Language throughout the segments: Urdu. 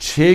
6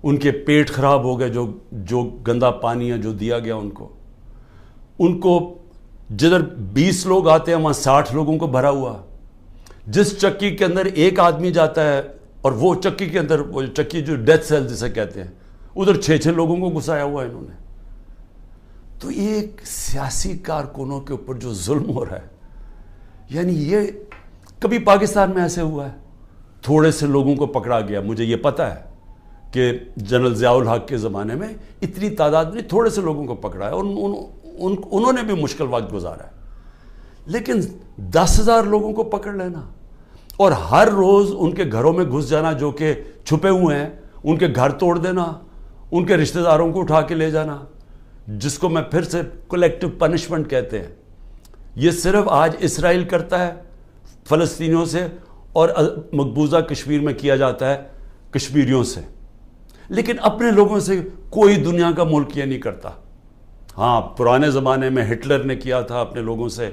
ان کے پیٹ خراب ہو گئے, جو گندا پانی ہے جو دیا گیا ان کو جدھر 20 لوگ آتے ہیں وہاں 60 لوگوں کو بھرا ہوا. جس چکی کے اندر ایک آدمی جاتا ہے اور وہ چکی کے اندر, وہ چکی جو ڈیتھ سیل جسے کہتے ہیں, ادھر 6 لوگوں کو گھسایا ہوا ہے انہوں نے. تو ایک سیاسی کارکنوں کے اوپر جو ظلم ہو رہا ہے, یعنی یہ کبھی پاکستان میں ایسے ہوا ہے؟ تھوڑے سے لوگوں کو پکڑا گیا. مجھے یہ پتہ ہے کہ جنرل ضیاء الحق کے زمانے میں اتنی تعداد میں تھوڑے سے لوگوں کو پکڑا ہے اور انہوں نے بھی مشکل وقت گزارا ہے. لیکن 10,000 لوگوں کو پکڑ لینا اور ہر روز ان کے گھروں میں گھس جانا جو کہ چھپے ہوئے ہیں, ان کے گھر توڑ دینا, ان کے رشتہ داروں کو اٹھا کے لے جانا, جس کو میں پھر سے کولیکٹیو پنشمنٹ کہتے ہیں. یہ صرف آج اسرائیل کرتا ہے فلسطینیوں سے اور مقبوضہ کشمیر میں کیا جاتا ہے کشمیریوں سے, لیکن اپنے لوگوں سے کوئی دنیا کا ملک یہ نہیں کرتا. ہاں, پرانے زمانے میں ہٹلر نے کیا تھا اپنے لوگوں سے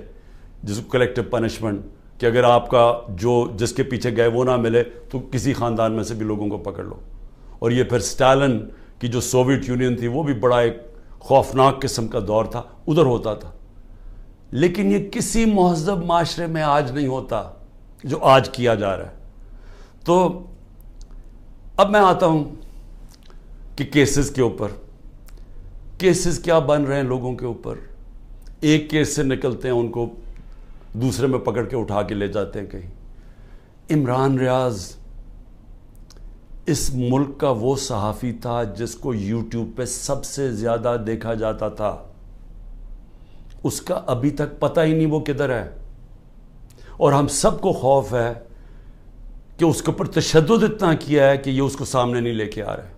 جس کو کلیکٹیو پنشمنٹ, کہ اگر آپ کا جس کے پیچھے گئے وہ نہ ملے تو کسی خاندان میں سے بھی لوگوں کو پکڑ لو. اور یہ پھر اسٹالن کی جو سوویت یونین تھی وہ بھی بڑا ایک خوفناک قسم کا دور تھا, ادھر ہوتا تھا. لیکن یہ کسی مہذب معاشرے میں آج نہیں ہوتا جو آج کیا جا رہا ہے. تو اب میں آتا ہوں کہ کیسز کے اوپر, کیسز کیا بن رہے ہیں لوگوں کے اوپر. ایک کیس سے نکلتے ہیں ان کو دوسرے میں پکڑ کے اٹھا کے لے جاتے ہیں کہیں. عمران ریاض اس ملک کا وہ صحافی تھا جس کو یوٹیوب پہ سب سے زیادہ دیکھا جاتا تھا. اس کا ابھی تک پتہ ہی نہیں وہ کدھر ہے, اور ہم سب کو خوف ہے کہ اس کے اوپر تشدد اتنا کیا ہے کہ یہ اس کو سامنے نہیں لے کے آ رہے.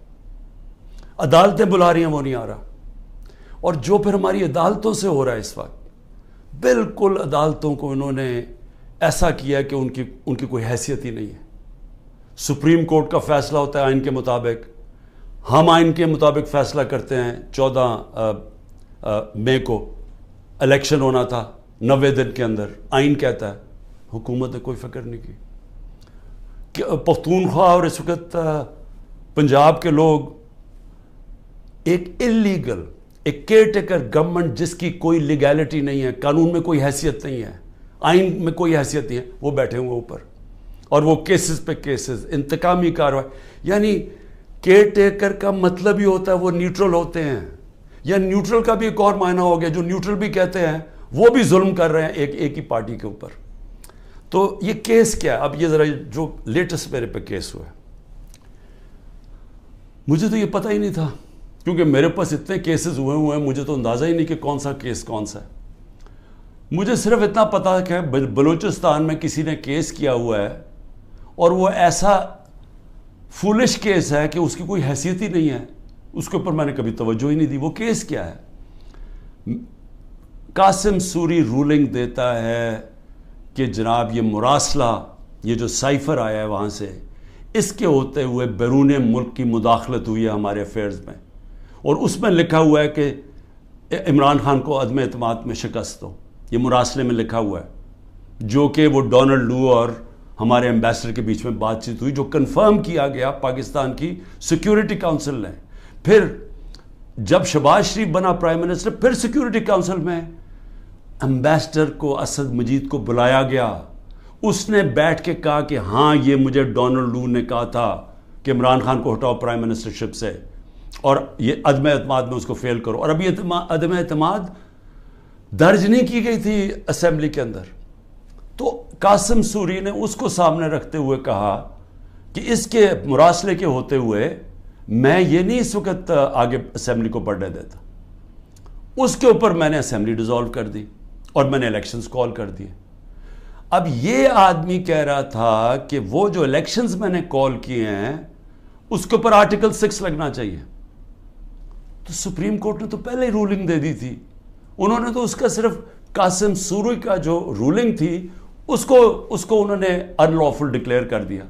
عدالتیں بلا رہی ہیں وہ نہیں آ رہا. اور جو پھر ہماری عدالتوں سے ہو رہا ہے اس وقت, بالکل عدالتوں کو انہوں نے ایسا کیا کہ ان کی کوئی حیثیت ہی نہیں ہے. سپریم کورٹ کا فیصلہ ہوتا ہے آئین کے مطابق, ہم آئین کے مطابق فیصلہ کرتے ہیں. 14 مئی کو الیکشن ہونا تھا, 90 دن کے اندر آئین کہتا ہے. حکومت نے کوئی فکر نہیں کی. پختونخوا اور اس وقت پنجاب کے لوگ ایک انلیگل, ایک کیئر ٹیکر گورنمنٹ جس کی کوئی لیگیلٹی نہیں ہے, قانون میں کوئی حیثیت نہیں ہے, آئین میں کوئی حیثیت نہیں ہے, وہ بیٹھے ہوئے اوپر, اور وہ کیسز پہ کیسز, انتقامی کارروائی. یعنی کیئر ٹیکر کا مطلب ہی ہوتا ہے وہ نیوٹرل ہوتے ہیں. یا نیوٹرل کا بھی ایک اور معنی ہو گیا, جو نیوٹرل بھی کہتے ہیں وہ بھی ظلم کر رہے ہیں ایک ہی پارٹی کے اوپر. تو یہ کیس کیا ہے؟ اب یہ ذرا جو لیٹسٹ میرے پہ کیس ہوا ہے, مجھے تو یہ پتہ ہی نہیں تھا, کیونکہ میرے پاس اتنے کیسز ہوئے ہیں, مجھے تو اندازہ ہی نہیں کہ کون سا کیس کون سا ہے. مجھے صرف اتنا پتا کہ بلوچستان میں کسی نے کیس کیا ہوا ہے, اور وہ ایسا فولش کیس ہے کہ اس کی کوئی حیثیت ہی نہیں ہے, اس کے اوپر میں نے کبھی توجہ ہی نہیں دی. وہ کیس کیا ہے؟ قاسم سوری رولنگ دیتا ہے کہ جناب یہ مراسلہ, یہ جو سائفر آیا ہے وہاں سے, اس کے ہوتے ہوئے بیرون ملک کی مداخلت ہوئی ہے ہمارے افیئرز میں, اور اس میں لکھا ہوا ہے کہ عمران خان کو عدم اعتماد میں شکست ہو. یہ مراسلے میں لکھا ہوا ہے, جو کہ وہ ڈونلڈ لو اور ہمارے ایمبیسڈر کے بیچ میں بات چیت ہوئی, جو کنفرم کیا گیا پاکستان کی سیکیورٹی کاؤنسل نے. پھر جب شہباز شریف بنا پرائم منسٹر, پھر سیکیورٹی کاؤنسل میں ایمبیسڈر کو, اسد مجید کو بلایا گیا. اس نے بیٹھ کے کہا کہ ہاں یہ مجھے ڈونلڈ لو نے کہا تھا کہ عمران خان کو ہٹاؤ پرائم منسٹرشپ سے, اور یہ عدم اعتماد میں اس کو فیل کرو. اور ابھی عدم اعتماد درج نہیں کی گئی تھی اسمبلی کے اندر. تو قاسم سوری نے اس کو سامنے رکھتے ہوئے کہا کہ اس کے مراسلے کے ہوتے ہوئے میں یہ نہیں اس وقت آگے اسمبلی کو بڑھنے دیتا. اس کے اوپر میں نے اسمبلی ڈیزالو کر دی اور میں نے الیکشنز کال کر دیے. اب یہ آدمی کہہ رہا تھا کہ وہ جو الیکشنز میں نے کال کیے ہیں اس کے اوپر آرٹیکل 6 لگنا چاہیے. تو سپریم کورٹ نے تو پہلے ہی رولنگ دے دی تھی. انہوں نے تو اس کا صرف قاسم سوری کا جو رولنگ تھی اس کو انہوں نے ان لافل ڈکلیئر کر دیا.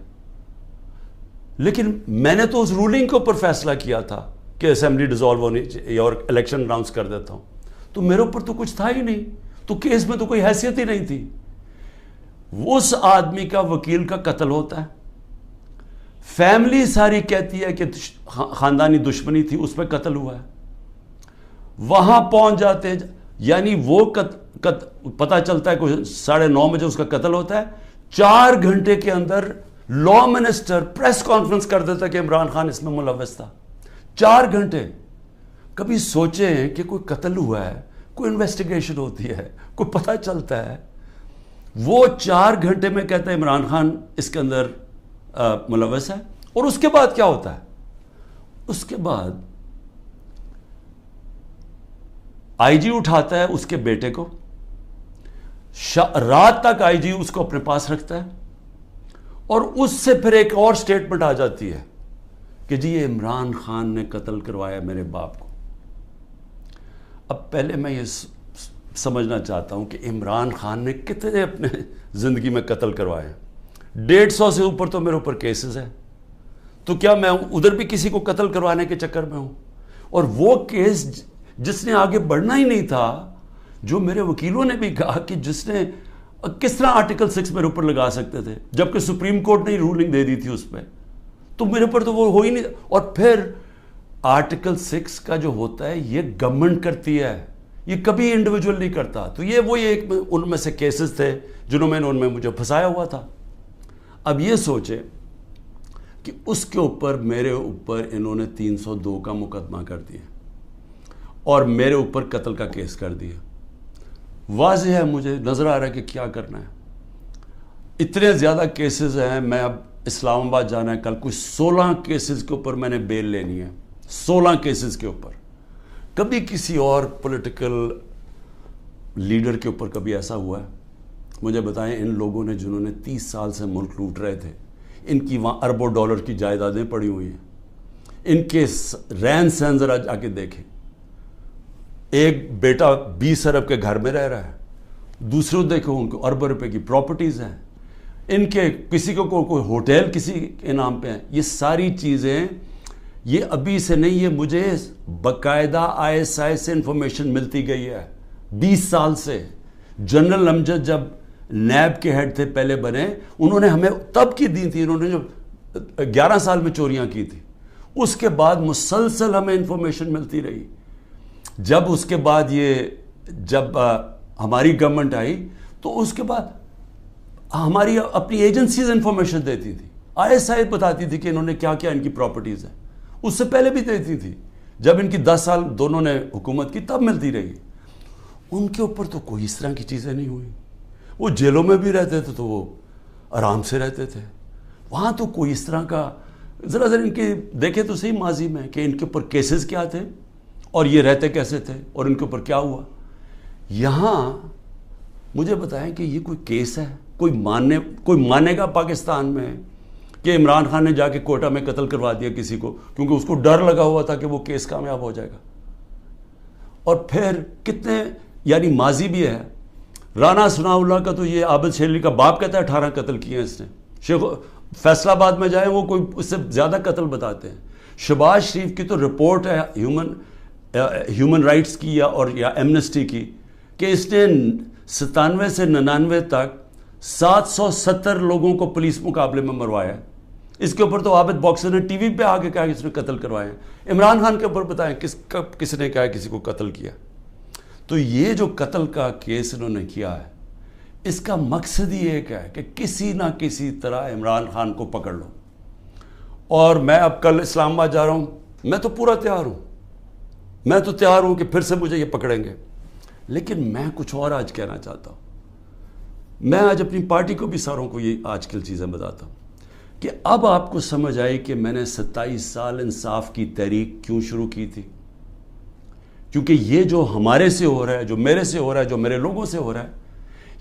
لیکن میں نے تو اس رولنگ کے اوپر فیصلہ کیا تھا کہ اسمبلی ڈیزالو ہونی چاہیے اور الیکشن اناؤنس کر دیتا ہوں. تو میرے اوپر تو کچھ تھا ہی نہیں, تو کیس میں تو کوئی حیثیت ہی نہیں تھی. اس آدمی کا وکیل کا قتل ہوتا ہے, فیملی ساری کہتی ہے کہ خاندانی دشمنی تھی، اس پہ قتل ہوا ہے. وہاں پہنچ جاتے ہیں، یعنی وہ پتہ چلتا ہے کوئی 9:30 بجے اس کا قتل ہوتا ہے. 4 گھنٹے کے اندر لا منسٹر پریس کانفرنس کر دیتا ہے کہ عمران خان اس میں ملوث تھا. 4 گھنٹے. کبھی سوچیں کہ کوئی قتل ہوا ہے، کوئی انویسٹیگیشن ہوتی ہے، کوئی پتہ چلتا ہے، وہ 4 گھنٹے میں کہتا ہے عمران خان اس کے اندر ملوث ہے. اور اس کے بعد کیا ہوتا ہے؟ اس کے بعد آئی جی اٹھاتا ہے اس کے بیٹے کو، رات تک آئی جی اس کو اپنے پاس رکھتا ہے، اور اس سے پھر ایک اور سٹیٹمنٹ آ جاتی ہے کہ جی یہ عمران خان نے قتل کروایا میرے باپ کو. اب پہلے میں یہ سمجھنا چاہتا ہوں کہ عمران خان نے کتنے اپنے زندگی میں قتل کروائے. 150 سے اوپر تو میرے اوپر کیسز ہیں. تو کیا میں ادھر بھی کسی کو قتل کروانے کے چکر میں ہوں؟ اور وہ کیس جس نے آگے بڑھنا ہی نہیں تھا، جو میرے وکیلوں نے بھی کہا کہ جس نے کس طرح آرٹیکل 6 میرے اوپر لگا سکتے تھے، جبکہ سپریم کورٹ نے رولنگ دے دی تھی اس پہ، تو میرے اوپر تو وہ ہو ہی نہیں. اور پھر آرٹیکل 6 کا جو ہوتا ہے یہ گورنمنٹ کرتی ہے، یہ کبھی انڈیویجول نہیں کرتا. تو یہ وہی ایک ان میں سے کیسز تھے جنہوں میں نے ان میں مجھے پھنسایا ہوا تھا. اب یہ سوچیں کہ اس کے اوپر میرے اوپر انہوں نے 302 کا مقدمہ کر دیا اور میرے اوپر قتل کا کیس کر دیا. واضح ہے، مجھے نظر آ رہا ہے کہ کیا کرنا ہے. اتنے زیادہ کیسز ہیں. میں اب اسلام آباد جانا ہے کل، کوئی 16 کیسز کے اوپر میں نے بیل لینی ہے. 16 کیسز کے اوپر. کبھی کسی اور پولیٹیکل لیڈر کے اوپر کبھی ایسا ہوا ہے؟ مجھے بتائیں. ان لوگوں نے جنہوں نے 30 سال سے ملک لوٹ رہے تھے، ان کی وہاں اربوں ڈالر کی جائیدادیں پڑی ہوئی ہیں. ان کے رہن سہن ذرا جا کے دیکھیں. ایک بیٹا 20 ارب کے گھر میں رہ رہا ہے، دوسروں دیکھو ان کو اربوں روپے کی پراپرٹیز ہیں. ان کے کسی کو کوئی ہوٹل کسی کے نام پہ ہیں. یہ ساری چیزیں یہ ابھی سے نہیں، یہ مجھے باقاعدہ ISI سے انفارمیشن ملتی گئی ہے 20 سال سے. جنرل امجد جب نیب کے ہیڈ تھے پہلے بنے، انہوں نے ہمیں تب کی دی تھی، انہوں نے جو 11 سال میں چوریاں کی تھی. اس کے بعد مسلسل ہمیں انفارمیشن ملتی رہی. جب اس کے بعد جب ہماری گورنمنٹ آئی تو اس کے بعد ہماری اپنی ایجنسیز انفارمیشن دیتی تھی. ISI بتاتی تھی کہ انہوں نے کیا کیا ان کی پراپرٹیز ہیں. اس سے پہلے بھی دیتی تھی. جب ان کی 10 سال دونوں نے حکومت کی تب ملتی رہی. ان کے اوپر تو کوئی اس طرح کی چیزیں نہیں ہوئی. وہ جیلوں میں بھی رہتے تھے تو وہ آرام سے رہتے تھے. وہاں تو کوئی اس طرح کا ذرا ان کے دیکھے تو صحیح ماضی میں کہ ان کے اوپر کیسز کیا تھے اور یہ رہتے کیسے تھے اور ان کے اوپر کیا ہوا. یہاں مجھے بتائیں کہ یہ کوئی کیس ہے؟ کوئی مانے گا پاکستان میں کہ عمران خان نے جا کے کوئٹہ میں قتل کروا دیا کسی کو کیونکہ اس کو ڈر لگا ہوا تھا کہ وہ کیس کامیاب ہو جائے گا؟ اور پھر کتنے یعنی ماضی بھی ہے. رانا ثناء اللہ کا تو یہ عابد شیرلی کا باپ کہتا ہے 18 قتل کیے ہیں اس نے. فیصل آباد میں جائیں وہ کوئی اس سے زیادہ قتل بتاتے ہیں. شہباز شریف کی تو رپورٹ ہے ہیومن رائٹس کی یا ایمنسٹی کی کہ اس نے 97 سے 99 تک 770 لوگوں کو پولیس مقابلے میں مروایا ہے. اس کے اوپر تو عابد باکسر نے ٹی وی پہ آ کے کہا کہ اس نے قتل کروائے ہیں. عمران خان کے اوپر بتائیں کس نے کہا کسی کو قتل کیا؟ تو یہ جو قتل کا کیس انہوں نے کیا ہے اس کا مقصد ہی ایک ہے کہ کسی نہ کسی طرح عمران خان کو پکڑ لو. اور میں اب کل اسلام آباد جا رہا ہوں. میں تو پورا تیار ہوں. میں تو تیار ہوں کہ پھر سے مجھے یہ پکڑیں گے. لیکن میں کچھ اور آج کہنا چاہتا ہوں. میں آج اپنی پارٹی کو بھی ساروں کو یہ آج کل چیزیں بتاتا ہوں کہ اب آپ کو سمجھ آئی کہ میں نے 27 سال انصاف کی تحریک کیوں شروع کی تھی. کیونکہ یہ جو ہمارے سے ہو رہا ہے، جو میرے سے ہو رہا ہے، جو میرے لوگوں سے ہو رہا ہے،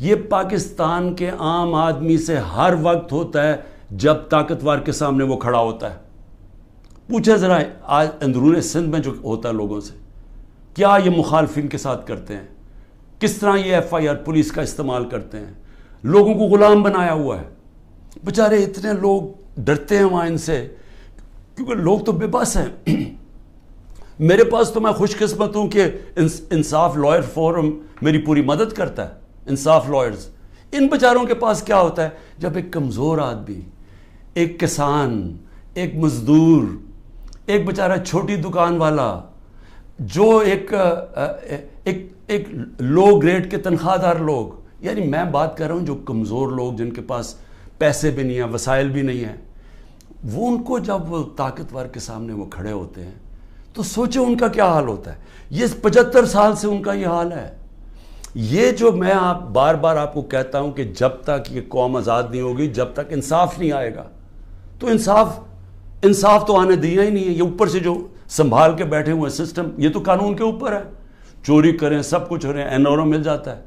یہ پاکستان کے عام آدمی سے ہر وقت ہوتا ہے جب طاقتور کے سامنے وہ کھڑا ہوتا ہے. پوچھے ذرا آج اندرون سندھ میں جو ہوتا ہے لوگوں سے، کیا یہ مخالفین کے ساتھ کرتے ہیں؟ کس طرح یہ FIR پولیس کا استعمال کرتے ہیں؟ لوگوں کو غلام بنایا ہوا ہے. بیچارے اتنے لوگ ڈرتے ہیں وہاں ان سے کیونکہ لوگ تو بے بس ہیں. میرے پاس تو میں خوش قسمت ہوں کہ انصاف لائر فورم میری پوری مدد کرتا ہے. انصاف لائرز. ان بیچاروں کے پاس کیا ہوتا ہے جب ایک کمزور آدمی، ایک کسان، ایک مزدور، ایک بیچارہ چھوٹی دکان والا، جو ایک لو گریڈ کے تنخواہ دار لوگ، یعنی میں بات کر رہا ہوں جو کمزور لوگ جن کے پاس پیسے بھی نہیں ہیں، وسائل بھی نہیں ہیں، وہ ان کو جب وہ طاقتور کے سامنے وہ کھڑے ہوتے ہیں تو سوچیں ان کا کیا حال ہوتا ہے. یہ 75 سال سے ان کا یہ حال ہے. یہ جو میں بار بار آپ کو کہتا ہوں کہ جب تک یہ قوم آزاد نہیں ہوگی، جب تک انصاف نہیں آئے گا، تو انصاف تو آنے دیا ہی نہیں ہے. یہ اوپر سے جو سنبھال کے بیٹھے ہوئے سسٹم، یہ تو قانون کے اوپر ہے. چوری کریں، سب کچھ ہو رہے ہیں، NRO مل جاتا ہے،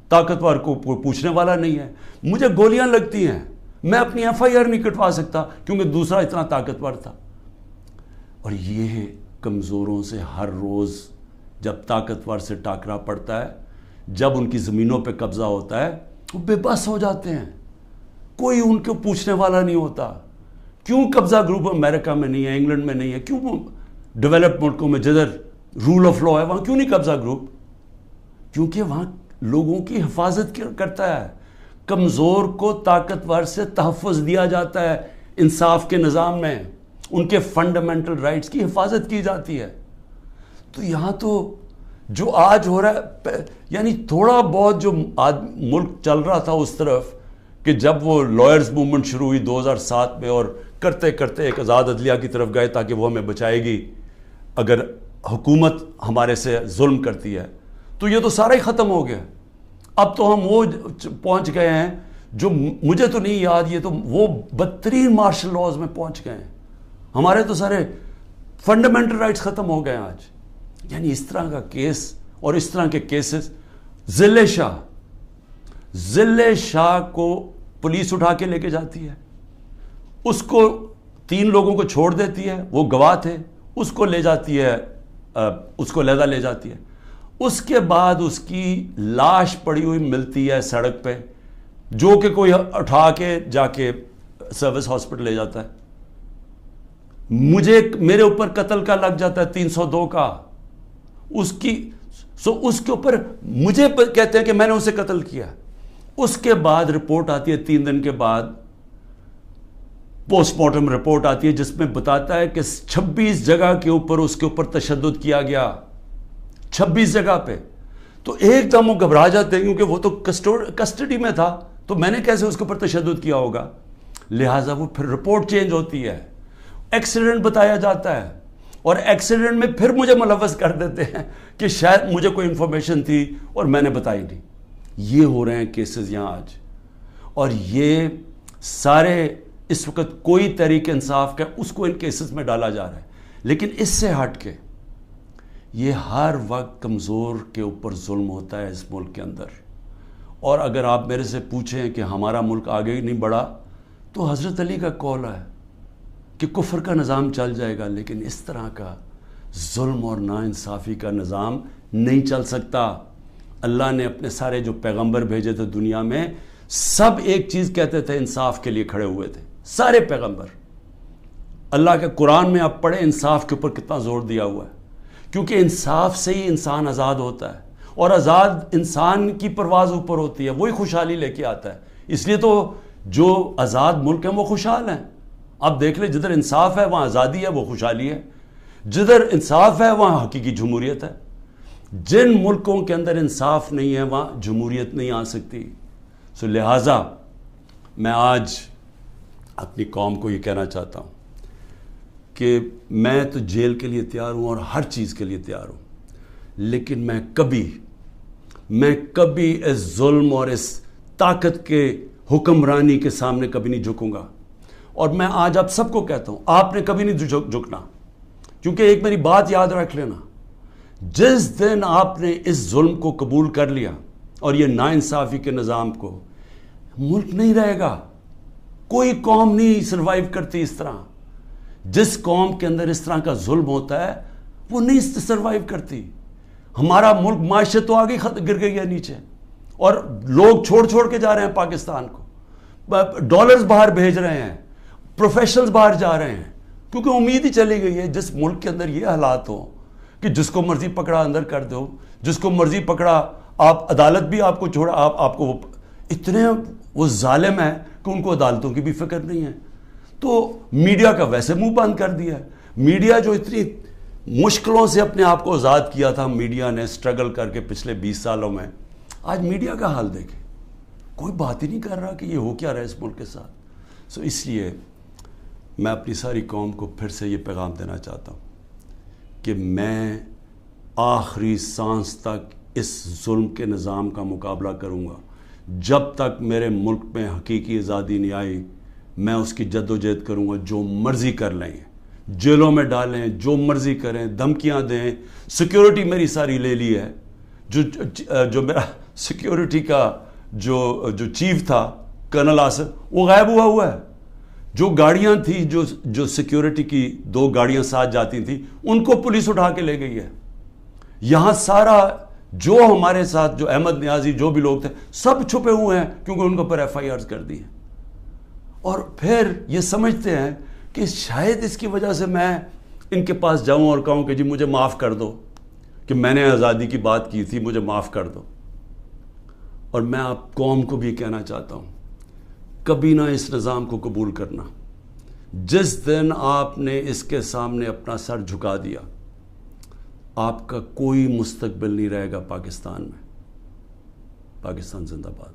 طاقتور کو پوچھنے والا نہیں ہے. مجھے گولیاں لگتی ہیں، میں اپنی FIR نہیں کٹوا سکتا کیونکہ دوسرا اتنا طاقتور تھا. اور یہ کمزوروں سے ہر روز جب طاقتور سے ٹاکرا پڑتا ہے، جب ان کی زمینوں پہ قبضہ ہوتا ہے، وہ بے بس ہو جاتے ہیں. کوئی ان کو پوچھنے والا نہیں ہوتا. کیوں قبضہ گروپ امریکہ میں نہیں ہے، انگلینڈ میں نہیں ہے؟ کیوں ڈیولپ ملکوں میں جدھر رول آف لا ہے وہاں کیوں نہیں قبضہ گروپ؟ کیونکہ وہاں لوگوں کی حفاظت کرتا ہے. کمزور کو طاقتور سے تحفظ دیا جاتا ہے. انصاف کے نظام میں ان کے فنڈامنٹل رائٹس کی حفاظت کی جاتی ہے. تو یہاں تو جو آج ہو رہا ہے، یعنی تھوڑا بہت جو ملک چل رہا تھا اس طرف، کہ جب وہ لائرز موومنٹ شروع ہوئی 2007 میں، اور کرتے کرتے ایک آزاد عدلیہ کی طرف گئے تاکہ وہ ہمیں بچائے گی اگر حکومت ہمارے سے ظلم کرتی ہے، تو یہ تو سارا ہی ختم ہو گیا. اب تو ہم وہ پہنچ گئے ہیں جو مجھے تو نہیں یاد، یہ تو وہ بدترین مارشل لاز میں پہنچ گئے ہیں. ہمارے تو سارے فنڈامنٹل رائٹس ختم ہو گئے ہیں آج. یعنی اس طرح کا کیس اور اس طرح کے کیسز. ضلع شاہ کو پولیس اٹھا کے لے کے جاتی ہے، اس کو 3 لوگوں کو چھوڑ دیتی ہے، وہ گواہ تھے، اس کو لے جاتی ہے، اس کو علیحدہ لے جاتی ہے. اس کے بعد اس کی لاش پڑی ہوئی ملتی ہے سڑک پہ، جو کہ کوئی اٹھا کے جا کے سروس ہاسپٹل لے جاتا ہے. میرے اوپر قتل کا لگ جاتا ہے 302 کا. اس کے اوپر مجھے کہتے ہیں کہ میں نے اسے قتل کیا. اس کے بعد رپورٹ آتی ہے 3 دن کے بعد، پوسٹ مارٹم رپورٹ آتی ہے جس میں بتاتا ہے کہ 26 جگہ کے اوپر اس کے اوپر تشدد کیا گیا. 26 جگہ پہ. تو ایک دم وہ گھبرا جاتے ہیں کیونکہ وہ تو کسٹڈی میں تھا، تو میں نے کیسے اس کے اوپر تشدد کیا ہوگا. لہٰذا وہ پھر رپورٹ چینج ہوتی ہے، ایکسیڈنٹ بتایا جاتا ہے، اور ایکسیڈنٹ میں پھر مجھے ملوث کر دیتے ہیں کہ شاید مجھے کوئی انفارمیشن تھی اور میں نے بتائی نہیں. یہ ہو رہے ہیں کیسز یہاں آج. اور یہ سارے اس وقت کوئی تحریک انصاف کا اس کو ان کیسز میں ڈالا جا رہا ہے. لیکن اس سے ہٹ کے یہ ہر وقت کمزور کے اوپر ظلم ہوتا ہے اس ملک کے اندر. اور اگر آپ میرے سے پوچھیں کہ ہمارا ملک آگے ہی نہیں بڑھا، تو حضرت علی کا قول ہے کہ کفر کا نظام چل جائے گا، لیکن اس طرح کا ظلم اور ناانصافی کا نظام نہیں چل سکتا. اللہ نے اپنے سارے جو پیغمبر بھیجے تھے دنیا میں، سب ایک چیز کہتے تھے، انصاف کے لیے کھڑے ہوئے تھے سارے پیغمبر. اللہ کے قرآن میں آپ پڑھیں انصاف کے اوپر کتنا زور دیا ہوا ہے، کیونکہ انصاف سے ہی انسان آزاد ہوتا ہے، اور آزاد انسان کی پرواز اوپر ہوتی ہے، وہی خوشحالی لے کے آتا ہے. اس لیے تو جو آزاد ملک ہیں وہ خوشحال ہیں. آپ دیکھ لیں جدھر انصاف ہے وہاں آزادی ہے، وہ خوشحالی ہے. جدھر انصاف ہے وہاں حقیقی جمہوریت ہے. جن ملکوں کے اندر انصاف نہیں ہے وہاں جمہوریت نہیں آ سکتی. لہٰذا میں آج اپنی قوم کو یہ کہنا چاہتا ہوں کہ میں تو جیل کے لیے تیار ہوں اور ہر چیز کے لیے تیار ہوں، لیکن میں کبھی اس ظلم اور اس طاقت کے حکمرانی کے سامنے کبھی نہیں جھکوں گا. اور میں آج آپ سب کو کہتا ہوں، آپ نے کبھی نہیں جھکنا. کیونکہ ایک میری بات یاد رکھ لینا، جس دن آپ نے اس ظلم کو قبول کر لیا اور یہ ناانصافی کے نظام کو، ملک نہیں رہے گا. کوئی قوم نہیں سروائیو کرتی اس طرح. جس قوم کے اندر اس طرح کا ظلم ہوتا ہے وہ نہیں سروائیو کرتی. ہمارا ملک معیشت تو آگے گر گئی ہے نیچے، اور لوگ چھوڑ کے جا رہے ہیں پاکستان کو، ڈالرز باہر بھیج رہے ہیں، پروفیشنلز باہر جا رہے ہیں، کیونکہ امید ہی چلی گئی ہے. جس ملک کے اندر یہ حالات ہوں کہ جس کو مرضی پکڑا اندر کر دو، جس کو مرضی پکڑا، آپ عدالت بھی آپ کو چھوڑا، آپ کو اتنے وہ ظالم ہیں کہ ان کو عدالتوں کی بھی فکر نہیں ہے. تو میڈیا کا ویسے منہ بند کر دیا ہے. میڈیا جو اتنی مشکلوں سے اپنے آپ کو آزاد کیا تھا میڈیا نے اسٹرگل کر کے پچھلے 20 سالوں میں, آج میڈیا کا حال دیکھیں, کوئی بات ہی نہیں کر رہا کہ یہ ہو کیا رہا ہے اس ملک کے ساتھ. سو اس لیے میں اپنی ساری قوم کو پھر سے یہ پیغام دینا چاہتا ہوں کہ میں آخری سانس تک اس ظلم کے نظام کا مقابلہ کروں گا. جب تک میرے ملک میں حقیقی آزادی نہیں آئی میں اس کی جد و جہد کروں گا. جو مرضی کر لیں, جیلوں میں ڈالیں, جو مرضی کریں, دھمکیاں دیں. سیکیورٹی میری ساری لے لی ہے. جو میرا سیکیورٹی کا جو چیف تھا کرنل آصف, وہ غائب ہوا ہے. جو گاڑیاں تھیں جو سیکیورٹی کی 2 گاڑیاں ساتھ جاتی تھیں ان کو پولیس اٹھا کے لے گئی ہے. یہاں سارا جو ہمارے ساتھ جو احمد نیازی جو بھی لوگ تھے سب چھپے ہوئے ہیں کیونکہ ان کے اوپر FIRs کر دی ہیں. اور پھر یہ سمجھتے ہیں کہ شاید اس کی وجہ سے میں ان کے پاس جاؤں اور کہوں کہ جی مجھے معاف کر دو کہ میں نے آزادی کی بات کی تھی, مجھے معاف کر دو. اور میں آپ قوم کو بھی کہنا چاہتا ہوں کبھی نہ اس نظام کو قبول کرنا. جس دن آپ نے اس کے سامنے اپنا سر جھکا دیا آپ کا کوئی مستقبل نہیں رہے گا پاکستان میں. پاکستان زندہ باد.